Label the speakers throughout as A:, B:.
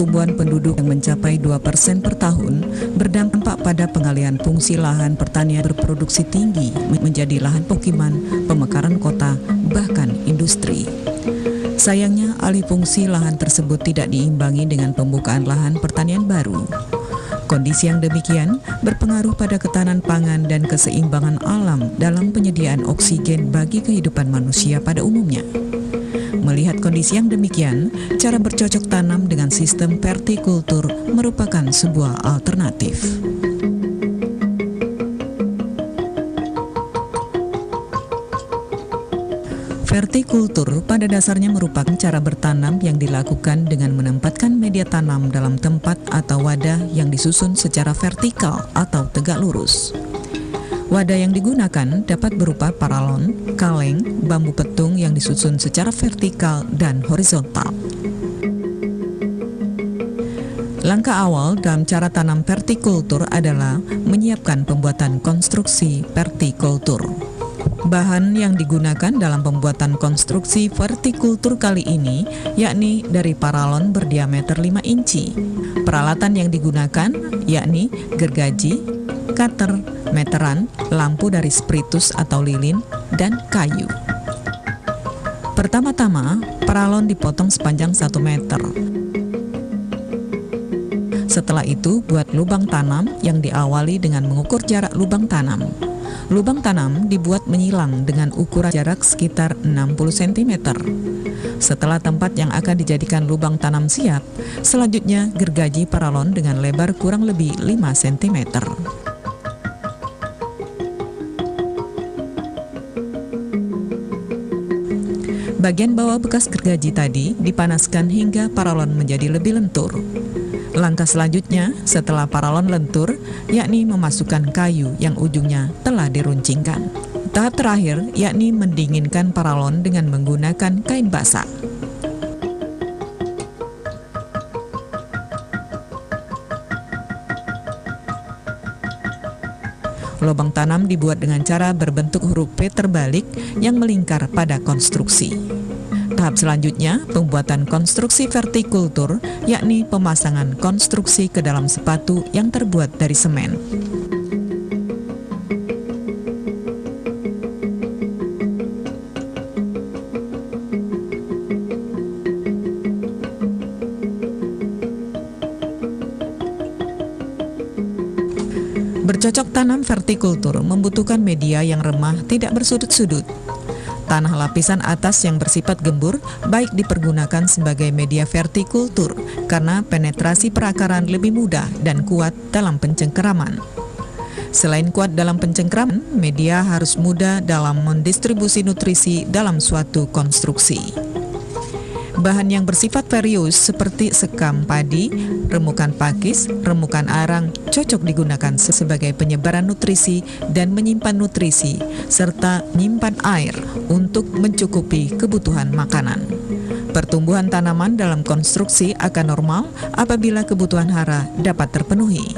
A: pertumbuhan penduduk yang mencapai 2% per tahun berdampak pada pengalihan fungsi lahan pertanian berproduksi tinggi menjadi lahan pemukiman, pemekaran kota, bahkan industri. Sayangnya, alih fungsi lahan tersebut tidak diimbangi dengan pembukaan lahan pertanian baru. Kondisi yang demikian berpengaruh pada ketahanan pangan dan keseimbangan alam dalam penyediaan oksigen bagi kehidupan manusia pada umumnya. Melihat kondisi yang demikian, cara bercocok tanam dengan sistem vertikultur merupakan sebuah alternatif. Vertikultur pada dasarnya merupakan cara bertanam yang dilakukan dengan menempatkan media tanam dalam tempat atau wadah yang disusun secara vertikal atau tegak lurus. Wadah yang digunakan dapat berupa paralon, kaleng, bambu petung yang disusun secara vertikal dan horizontal. Langkah awal dalam cara tanam vertikultur adalah menyiapkan pembuatan konstruksi vertikultur. Bahan yang digunakan dalam pembuatan konstruksi vertikultur kali ini yakni dari paralon berdiameter 5 inci. Peralatan yang digunakan yakni gergaji, cutter, meteran, lampu dari spiritus atau lilin, dan kayu. Pertama-tama, paralon dipotong sepanjang 1 meter. Setelah itu, buat lubang tanam yang diawali dengan mengukur jarak lubang tanam. Lubang tanam dibuat menyilang dengan ukuran jarak sekitar 60 cm. Setelah tempat yang akan dijadikan lubang tanam siap, selanjutnya gergaji paralon dengan lebar kurang lebih 5 cm. Bagian bawah bekas gergaji tadi dipanaskan hingga paralon menjadi lebih lentur. Langkah selanjutnya setelah paralon lentur, yakni memasukkan kayu yang ujungnya telah diruncingkan. Tahap terakhir yakni mendinginkan paralon dengan menggunakan kain basah. Lubang tanam dibuat dengan cara berbentuk huruf V terbalik yang melingkar pada konstruksi. Tahap selanjutnya, pembuatan konstruksi vertikultur, yakni pemasangan konstruksi ke dalam sepatu yang terbuat dari semen. Bercocok tanam vertikultur membutuhkan media yang remah, tidak bersudut-sudut. Tanah lapisan atas yang bersifat gembur baik dipergunakan sebagai media vertikultur karena penetrasi perakaran lebih mudah dan kuat dalam pencengkeraman. Selain kuat dalam pencengkeraman, media harus mudah dalam mendistribusi nutrisi dalam suatu konstruksi. Bahan yang bersifat varius seperti sekam padi, remukan pakis, remukan arang cocok digunakan sebagai penyebaran nutrisi dan menyimpan nutrisi, serta menyimpan air untuk mencukupi kebutuhan makanan. Pertumbuhan tanaman dalam konstruksi akan normal apabila kebutuhan hara dapat terpenuhi.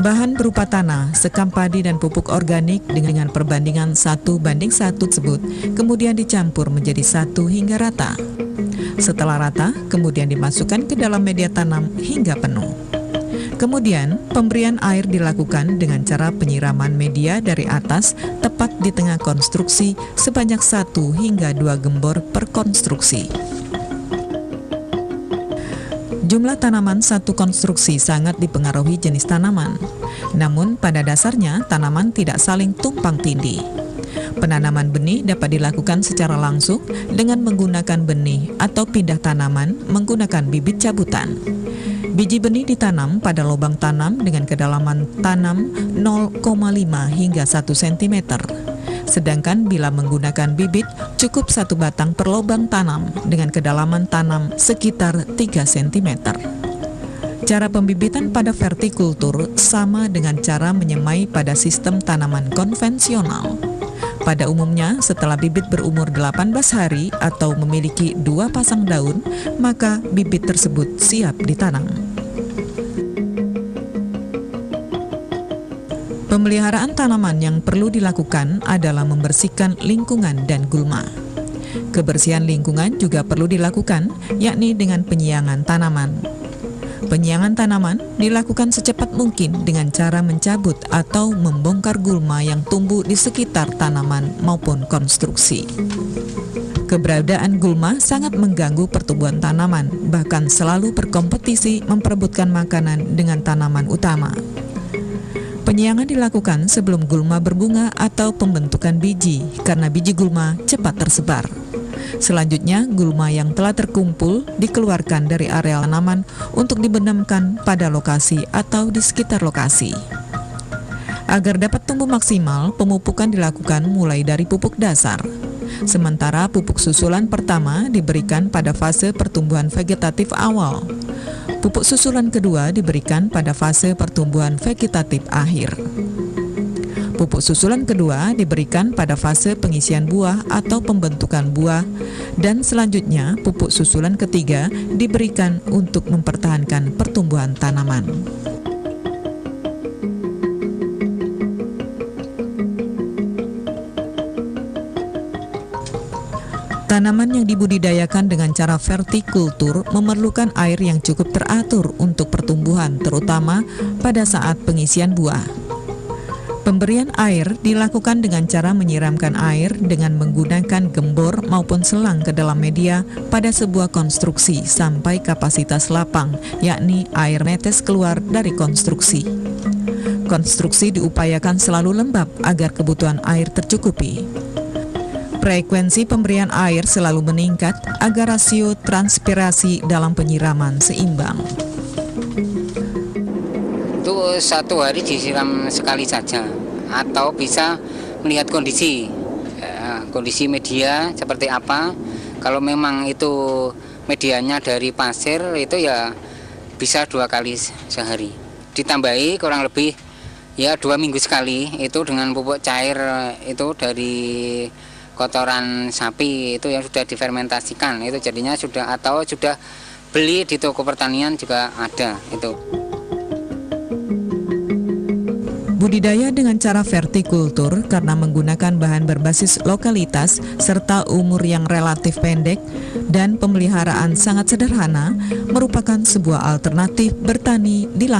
A: Bahan berupa tanah, sekam padi, dan pupuk organik dengan perbandingan 1:1 tersebut kemudian dicampur menjadi 1 hingga rata. Setelah rata, kemudian dimasukkan ke dalam media tanam hingga penuh. Kemudian, pemberian air dilakukan dengan cara penyiraman media dari atas tepat di tengah konstruksi sebanyak 1 hingga 2 gembor per konstruksi. Jumlah tanaman satu konstruksi sangat dipengaruhi jenis tanaman. Namun pada dasarnya tanaman tidak saling tumpang tindih. Penanaman benih dapat dilakukan secara langsung dengan menggunakan benih atau pindah tanaman menggunakan bibit cabutan. Biji benih ditanam pada lubang tanam dengan kedalaman tanam 0,5 hingga 1 cm. Sedangkan bila menggunakan bibit, cukup 1 batang per lubang tanam dengan kedalaman tanam sekitar 3 cm. Cara pembibitan pada vertikultur sama dengan cara menyemai pada sistem tanaman konvensional. Pada umumnya, setelah bibit berumur 18 hari atau memiliki 2 pasang daun, maka bibit tersebut siap ditanam. Pemeliharaan tanaman yang perlu dilakukan adalah membersihkan lingkungan dan gulma. Kebersihan lingkungan juga perlu dilakukan, yakni dengan penyiangan tanaman. Penyiangan tanaman dilakukan secepat mungkin dengan cara mencabut atau membongkar gulma yang tumbuh di sekitar tanaman maupun konstruksi. Keberadaan gulma sangat mengganggu pertumbuhan tanaman, bahkan selalu berkompetisi memperebutkan makanan dengan tanaman utama. Penyiangan dilakukan sebelum gulma berbunga atau pembentukan biji, karena biji gulma cepat tersebar. Selanjutnya, gulma yang telah terkumpul dikeluarkan dari areal tanaman untuk dibenamkan pada lokasi atau di sekitar lokasi. Agar dapat tumbuh maksimal, pemupukan dilakukan mulai dari pupuk dasar. Sementara pupuk susulan pertama diberikan pada fase pertumbuhan vegetatif awal. Pupuk susulan kedua diberikan pada fase pertumbuhan vegetatif akhir. Pupuk susulan kedua diberikan pada fase pengisian buah atau pembentukan buah, dan selanjutnya pupuk susulan ketiga diberikan untuk mempertahankan pertumbuhan tanaman. Tanaman yang dibudidayakan dengan cara vertikultur memerlukan air yang cukup teratur untuk pertumbuhan, terutama pada saat pengisian buah. Pemberian air dilakukan dengan cara menyiramkan air dengan menggunakan gembor maupun selang ke dalam media pada sebuah konstruksi sampai kapasitas lapang, yakni air netes keluar dari konstruksi. Konstruksi diupayakan selalu lembab agar kebutuhan air tercukupi. Frekuensi pemberian air selalu meningkat agar rasio transpirasi dalam penyiraman seimbang.
B: Itu satu hari disiram sekali saja, atau bisa melihat kondisi media seperti apa. Kalau memang itu medianya dari pasir, itu ya bisa 2 kali sehari. Ditambahi kurang lebih ya 2 minggu sekali itu dengan pupuk cair itu dari kotoran sapi itu yang sudah difermentasikan, itu jadinya sudah, atau sudah beli di toko pertanian juga ada itu.
A: Budidaya dengan cara vertikultur karena menggunakan bahan berbasis lokalitas serta umur yang relatif pendek dan pemeliharaan sangat sederhana merupakan sebuah alternatif bertani di